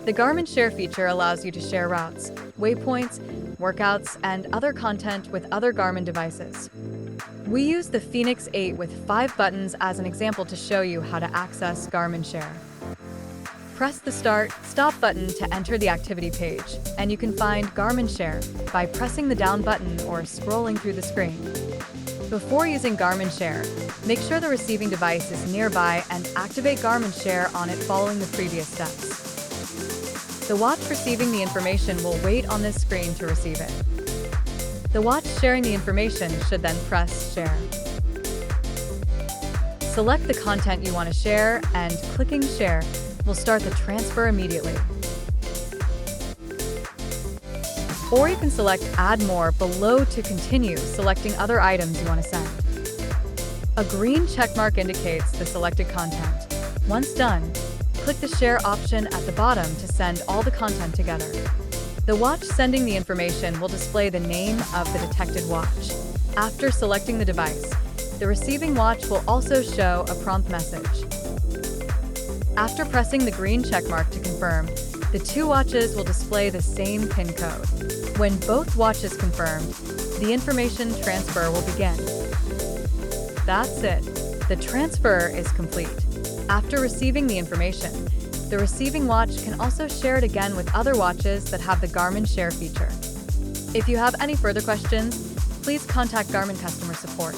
The Garmin Share feature allows you to share routes, waypoints, workouts, and other content with other Garmin devices. We use the Fenix 8 with 5 buttons as an example to show you how to access Garmin Share. Press the Start, Stop button to enter the activity page, and you can find Garmin Share by pressing the down button or scrolling through the screen. Before using Garmin Share, make sure the receiving device is nearby and activate Garmin Share on it following the previous steps. The watch receiving the information will wait on this screen to receive it. The watch sharing the information should then press Share. Select the content you want to share, and clicking Share will start the transfer immediately. Or you can select Add More below to continue selecting other items you want to send. A green checkmark indicates the selected content. Once done, click the Share option at the bottom to send all the content together. The watch sending the information will display the name of the detected watch. After selecting the device, the receiving watch will also show a prompt message. After pressing the green checkmark to confirm, the two watches will display the same PIN code. When both watches confirmed, the information transfer will begin. That's it. The transfer is complete. After receiving the information, the receiving watch can also share it again with other watches that have the Garmin Share feature. If you have any further questions, please contact Garmin Customer Support.